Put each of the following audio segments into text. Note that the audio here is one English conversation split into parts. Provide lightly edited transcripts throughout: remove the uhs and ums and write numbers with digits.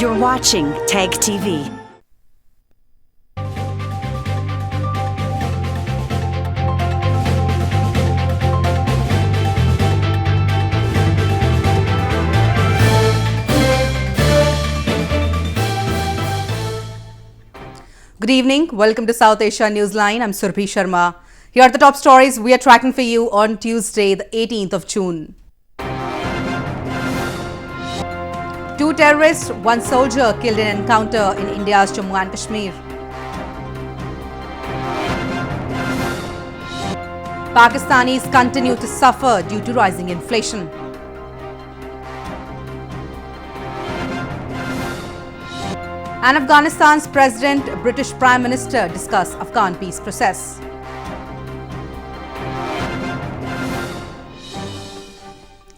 You're watching Tag TV. Good evening. Welcome to South Asia Newsline. I'm Surbhi Sharma. Here are the top stories we are tracking for you on Tuesday, the 18th of June. 2 terrorists, 1 soldier killed in encounter in India's Jammu and Kashmir. Pakistanis continue to suffer due to rising inflation. And Afghanistan's President, British Prime Minister discuss Afghan peace process.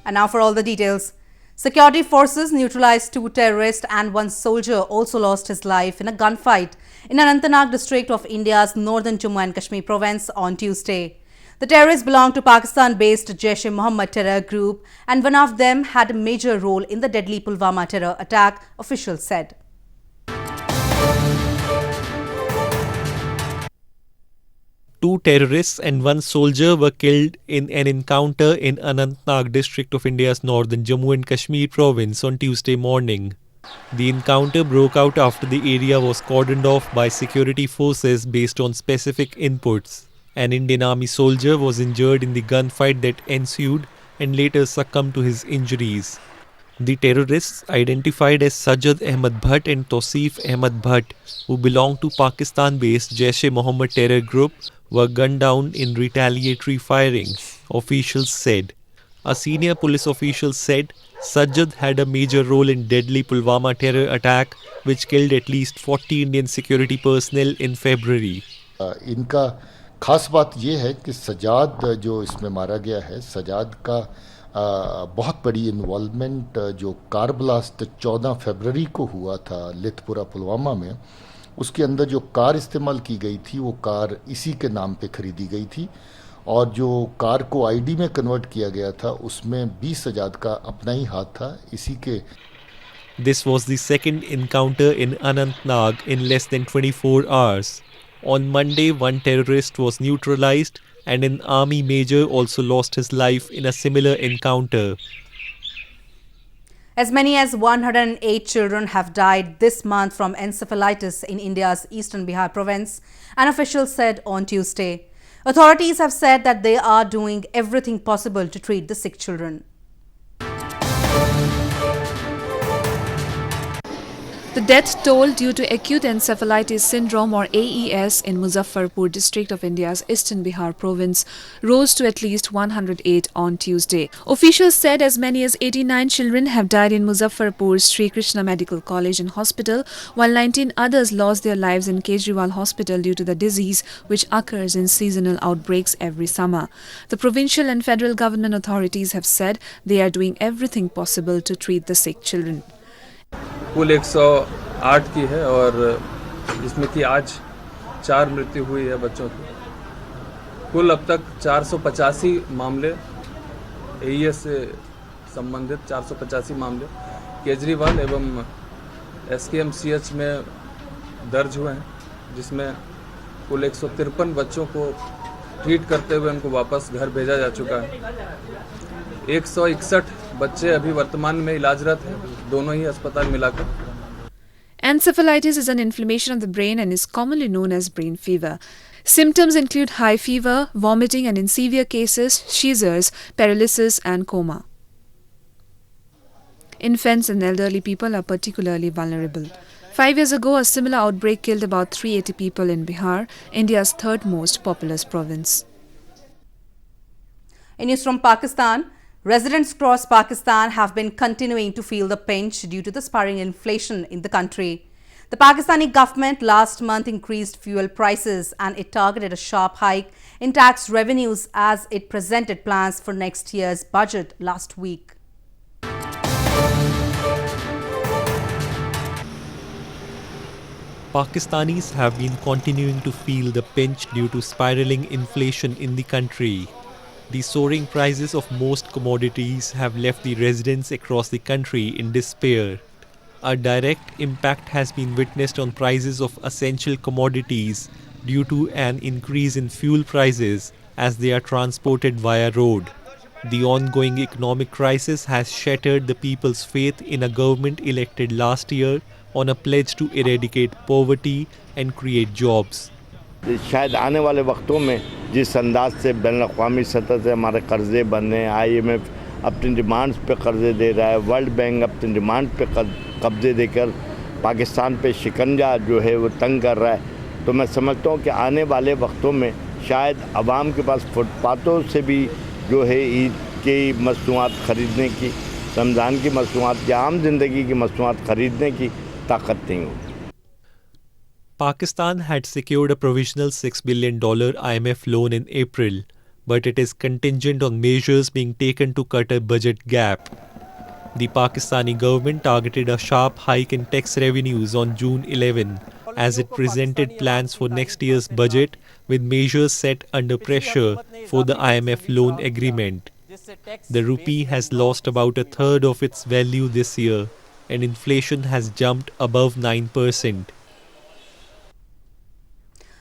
And now for all the details. Security forces neutralized 2 terrorists and 1 soldier also lost his life in a gunfight in Anantnag district of India's northern Jammu and Kashmir province on Tuesday. The terrorists belong to Pakistan-based Jaish-e-Mohammed terror group and one of them had a major role in the deadly Pulwama terror attack, officials said. Two terrorists and 1 soldier were killed in an encounter in Anantnag district of India's northern Jammu and Kashmir province on Tuesday morning. The encounter broke out after the area was cordoned off by security forces based on specific inputs. An Indian Army soldier was injured in the gunfight that ensued and later succumbed to his injuries. The terrorists, identified as Sajjad Ahmad Bhatt and Tausif Ahmad Bhatt, who belong to Pakistan-based Jaish-e-Mohammed terror group, were gunned down in retaliatory firing, officials said. A senior police official said Sajjad had a major role in deadly Pulwama terror attack, which killed at least 40 Indian security personnel in February. इनका खास बात ये है कि सजाद जो इसमें मारा गया है, सजाद का बहुत बड़ी इन्वॉल्वमेंट जो कार ब्लास्ट 14 फरवरी को हुआ था लिथपुरा पुलवामा में, उसके अंदर जो कार इस्तेमाल की गई थी वो कार इसी के नाम पे खरीदी गई थी और जो कार को आईडी में कन्वर्ट किया गया था उसमें 20 सजाद का अपना ही हाथ था इसी के. This was the second encounter in Anantnag in less than 24 hours. On Monday, 1 terrorist was neutralized and an army major also lost his life in a similar encounter. As many as 108 children have died this month from encephalitis in India's eastern Bihar province, an official said on Tuesday. Authorities have said that they are doing everything possible to treat the sick children. The death toll due to acute encephalitis syndrome or AES in Muzaffarpur district of India's eastern Bihar province rose to at least 108 on Tuesday. Officials said as many as 89 children have died in Muzaffarpur's Sri Krishna Medical College and Hospital, while 19 others lost their lives in Kejriwal Hospital due to the disease, which occurs in seasonal outbreaks every summer. The provincial and federal government authorities have said they are doing everything possible to treat the sick children. कुल 108 की है और जिसमें कि आज 4 मृत्यु हुई है बच्चों की. कुल अब तक 485 मामले एईएस से संबंधित 485 मामले केजरीवाल एवं एसकेएमसीएच में दर्ज हुए हैं, जिसमें कुल 153 बच्चों को ट्रीट करते हुए उनको वापस घर भेजा जा चुका है. 161 बच्चे अभी वर्तमान में इलाजरत हैं, दोनों ही अस्पताल मिलाकर. Encephalitis is an inflammation of the brain and is commonly known as brain fever. Symptoms include high fever, vomiting, and in severe cases, seizures, paralysis, and coma. Infants and elderly people are particularly vulnerable. 5 years ago, a similar outbreak killed about 380 people in Bihar, India's third most populous province. In news from Pakistan, residents across Pakistan have been continuing to feel the pinch due to the spiraling inflation in the country. The Pakistani government last month increased fuel prices and it targeted a sharp hike in tax revenues as it presented plans for next year's budget last week. Pakistanis have been continuing to feel the pinch due to spiraling inflation in the country. The soaring prices of most commodities have left the residents across the country in despair. A direct impact has been witnessed on prices of essential commodities due to an increase in fuel prices as they are transported via road. The ongoing economic crisis has shattered the people's faith in a government elected last year on a pledge to eradicate poverty and create jobs. शायद आने वाले वक्तों में जिस अंदाज से बैनुल-अक़वामी सतह से हमारे कर्जे बन रहे हैं, IMF अपनी डिमांड्स पे कर्जे दे रहा है, वर्ल्ड बैंक अपनी डिमांड पे कब्जे देकर पाकिस्तान पे शिकंजा जो है वो तंग कर रहा है, तो मैं समझता हूँ कि आने वाले वक्तों में शायद आवाम के पास फुटपाथों से भी जो है ईद की मसनूआत ख़रीदने की, रमज़ान की मसनूआत या आम ज़िंदगी की मसनूआत ख़रीदने की ताकत नहीं होगी. Pakistan had secured a provisional $6 billion IMF loan in April, but it is contingent on measures being taken to cut a budget gap. The Pakistani government targeted a sharp hike in tax revenues on June 11 as it presented plans for next year's budget with measures set under pressure for the IMF loan agreement. The rupee has lost about a third of its value this year, and inflation has jumped above 9%.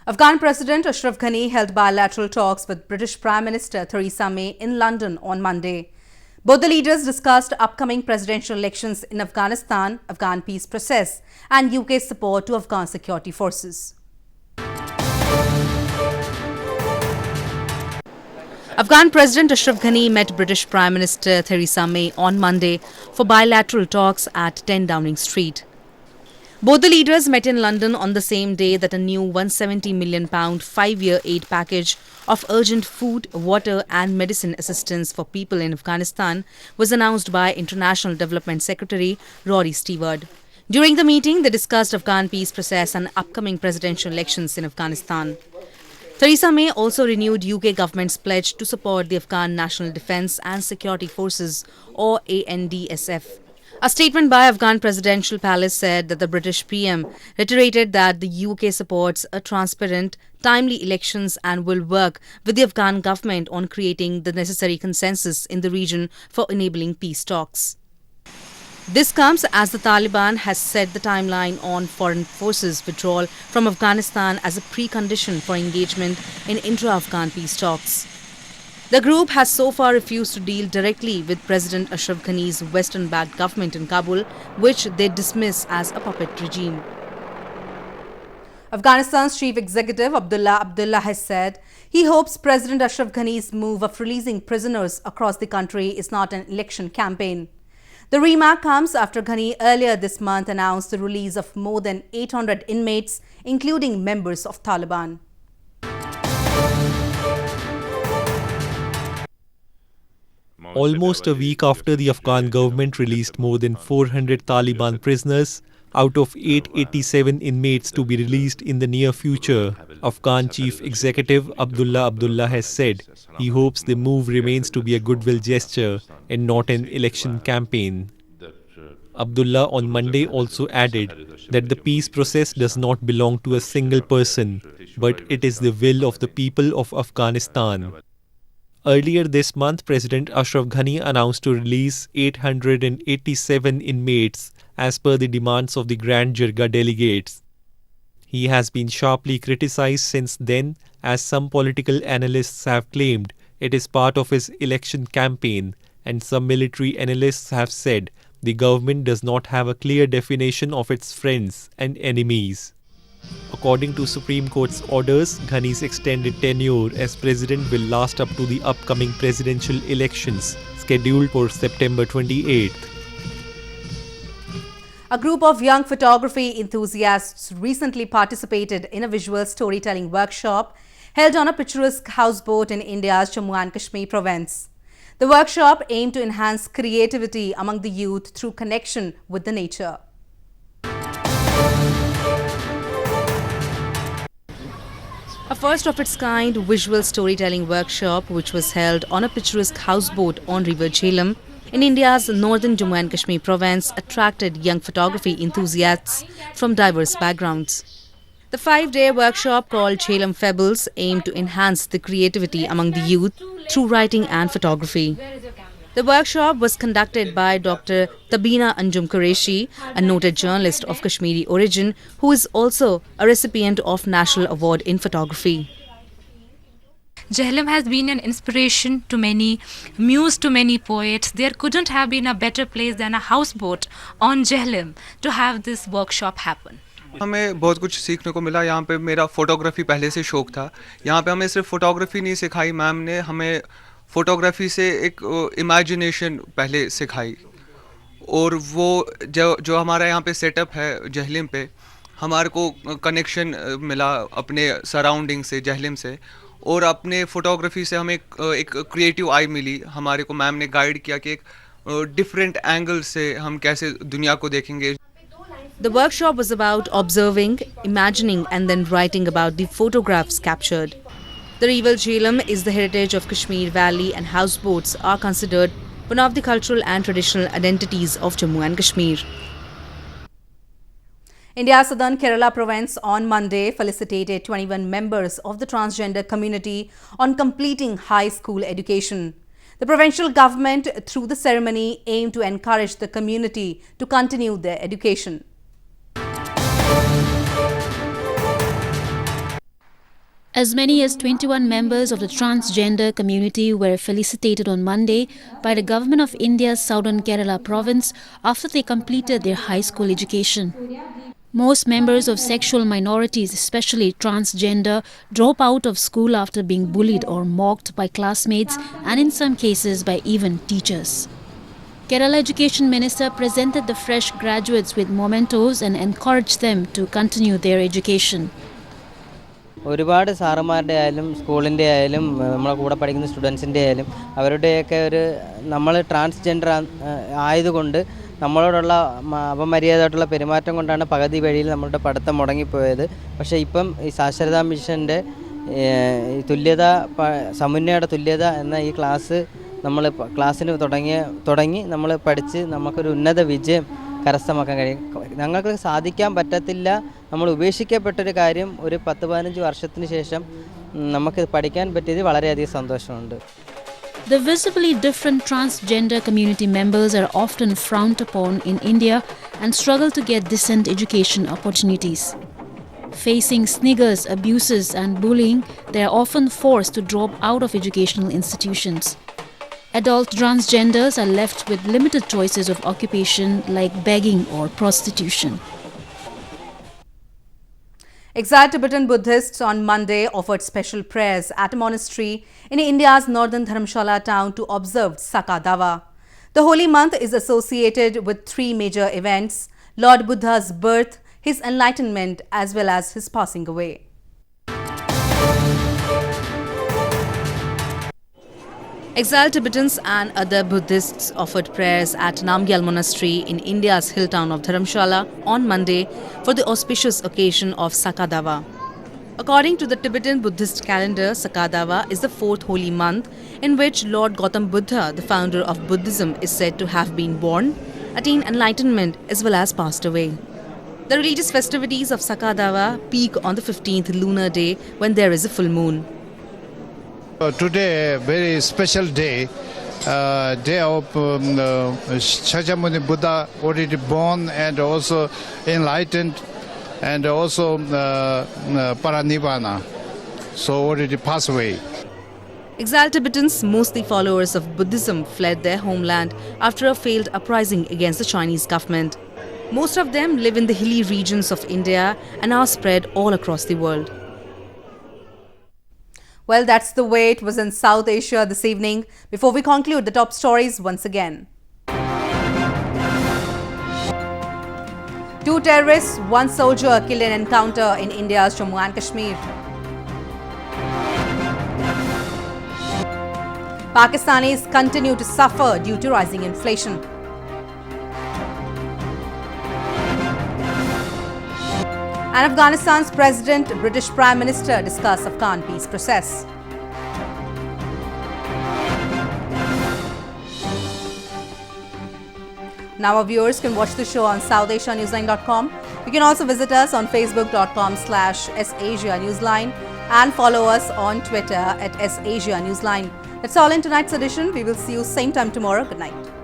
Afghan President Ashraf Ghani held bilateral talks with British Prime Minister Theresa May in London on Monday. Both the leaders discussed upcoming presidential elections in Afghanistan, Afghan peace process, and UK's support to Afghan security forces. Afghan President Ashraf Ghani met British Prime Minister Theresa May on Monday for bilateral talks at 10 Downing Street. Both the leaders met in London on the same day that a new £170 million 5-year aid package of urgent food, water and medicine assistance for people in Afghanistan was announced by International Development Secretary Rory Stewart. During the meeting, they discussed Afghan peace process and upcoming presidential elections in Afghanistan. Theresa May also renewed UK government's pledge to support the Afghan National Defence and Security Forces, or ANDSF. A statement by Afghan Presidential Palace said that the British PM reiterated that the UK supports a transparent, timely elections and will work with the Afghan government on creating the necessary consensus in the region for enabling peace talks. This comes as the Taliban has set the timeline on foreign forces withdrawal from Afghanistan as a precondition for engagement in intra-Afghan peace talks. The group has so far refused to deal directly with President Ashraf Ghani's Western-backed government in Kabul, which they dismiss as a puppet regime. Afghanistan's chief executive Abdullah Abdullah has said he hopes President Ashraf Ghani's move of releasing prisoners across the country is not an election campaign. The remark comes after Ghani earlier this month announced the release of more than 800 inmates, including members of Taliban. Almost a week after the Afghan government released more than 400 Taliban prisoners, out of 887 inmates to be released in the near future, Afghan Chief Executive Abdullah Abdullah has said he hopes the move remains to be a goodwill gesture and not an election campaign. Abdullah on Monday also added that the peace process does not belong to a single person, but it is the will of the people of Afghanistan. Earlier this month, President Ashraf Ghani announced to release 887 inmates as per the demands of the Grand Jirga delegates. He has been sharply criticized since then, as some political analysts have claimed it is part of his election campaign, and some military analysts have said the government does not have a clear definition of its friends and enemies. According to Supreme Court's orders, Ghani's extended tenure as president will last up to the upcoming presidential elections scheduled for September 28th. A group of young photography enthusiasts recently participated in a visual storytelling workshop held on a picturesque houseboat in India's Jammu and Kashmir province. The workshop aimed to enhance creativity among the youth through connection with the nature. A first-of-its-kind visual storytelling workshop, which was held on a picturesque houseboat on River Jhelum in India's northern Jammu and Kashmir province, attracted young photography enthusiasts from diverse backgrounds. The 5-day workshop, called Jhelum Fables, aimed to enhance the creativity among the youth through writing and photography. The workshop was conducted by Dr. Tabina Anjum Qureshi, a noted journalist of Kashmiri origin who is also a recipient of National Award in Photography. Jhelum has been an inspiration to many, muse to many poets. There couldn't have been a better place than a houseboat on Jhelum to have this workshop happen. हमें बहुत कुछ सीखने को मिला। यहाँ पे मेरा photography पहले से शौक़ था। यहाँ पे हमें सिर्फ फ़ोटोग्राफ़ी नहीं सिखाई मैम ने, हमें फ़ोटोग्राफ़ी से एक इमेजिनेशन पहले सिखाई। और वो जो हमारा यहाँ पे सेटअप है जहलम पे, हमारे को कनेक्शन मिला अपने सराउंडिंग से, जहलम से, और अपने फ़ोटोग्राफ़ी से हमें एक क्रिएटिव आई मिली। हमारे को मैम ने गाइड किया कि एक डिफरेंट एंगल से हम कैसे दुनिया को देखेंगे। The workshop was about observing, imagining and then writing about the photographs captured. The river Jhelum is the heritage of Kashmir Valley and houseboats are considered one of the cultural and traditional identities of Jammu and Kashmir. India's southern Kerala province on Monday felicitated 21 members of the transgender community on completing high school education. The provincial government, through the ceremony, aimed to encourage the community to continue their education. As many as 21 members of the transgender community were felicitated on Monday by the Government of India's Southern Kerala province after they completed their high school education. Most members of sexual minorities, especially transgender, drop out of school after being bullied or mocked by classmates and in some cases by even teachers. Kerala Education Minister presented the fresh graduates with mementos and encouraged them to continue their education. ഒരുപാട് സാറന്മാരുടെ ആയാലും സ്കൂളിൻ്റെ ആയാലും നമ്മളെ കൂടെ പഠിക്കുന്ന സ്റ്റുഡൻസിൻ്റെ ആയാലും അവരുടെയൊക്കെ നമ്മൾ ട്രാൻസ്ജെൻഡർ ആയതുകൊണ്ട് നമ്മളോടുള്ള അപമര്യാദയായിട്ടുള്ള പെരുമാറ്റം കൊണ്ടാണ് പകുതി വഴിയിൽ നമ്മളുടെ പഠിത്തം മുടങ്ങിപ്പോയത്. പക്ഷേ ഇപ്പം ഈ സാക്ഷരതാ മിഷൻ്റെ സമുന്നയുടെ തുല്യത എന്ന ഈ ക്ലാസ്സിന് തുടങ്ങി നമ്മൾ പഠിച്ച് നമുക്കൊരു ഉന്നത വിജയം കരസ്ഥമാക്കാൻ കഴിയും. ഞങ്ങൾക്ക് സാധിക്കാൻ പറ്റത്തില്ല, നമ്മൾ ഉപേക്ഷിക്കപ്പെട്ടൊരു കാര്യം ഒരു 10-15 വർഷത്തിന് ശേഷം നമുക്ക് പഠിക്കാൻ പറ്റിയത് വളരെയധികം സന്തോഷമുണ്ട്. The visibly different transgender community members are often frowned upon in India and struggle to get decent education opportunities. Facing sniggers, abuses and bullying, they are often forced to drop out of educational institutions. Adult transgenders are left with limited choices of occupation like begging or prostitution. Exiled Tibetan Buddhists on Monday offered special prayers at a monastery in India's northern Dharamshala town to observe Sokka Dava. The holy month is associated with 3 major events: Lord Buddha's birth, his enlightenment, as well as his passing away. Exiled Tibetans and other Buddhists offered prayers at Namgyal Monastery in India's hill town of Dharamshala on Monday for the auspicious occasion of Sokka Dava. According to the Tibetan Buddhist calendar, Sokka Dava is the 4th holy month in which Lord Gautam Buddha, the founder of Buddhism, is said to have been born, attained enlightenment as well as passed away. The religious festivities of Sokka Dava peak on the 15th lunar day when there is a full moon. Today, very special day, day of Shakyamuni Buddha already born and also enlightened and also Paranibbana, so already passed away. Exiled Tibetans, mostly followers of Buddhism, fled their homeland after a failed uprising against the Chinese government. Most of them live in the hilly regions of India and are spread all across the world. Well, that's the way it was in South Asia this evening. Before we conclude, the top stories once again. 2 terrorists, 1 soldier killed in encounter in India's Jammu and Kashmir. Pakistanis continue to suffer due to rising inflation. And Afghanistan's president, British Prime Minister discuss Afghan peace process. Now our viewers can watch the show on SouthAsiaNewsline.com. You can also visit us on Facebook.com/SAsiaNewsline and follow us on Twitter @SAsiaNewsline. That's all in tonight's edition. We will see you same time tomorrow. Good night.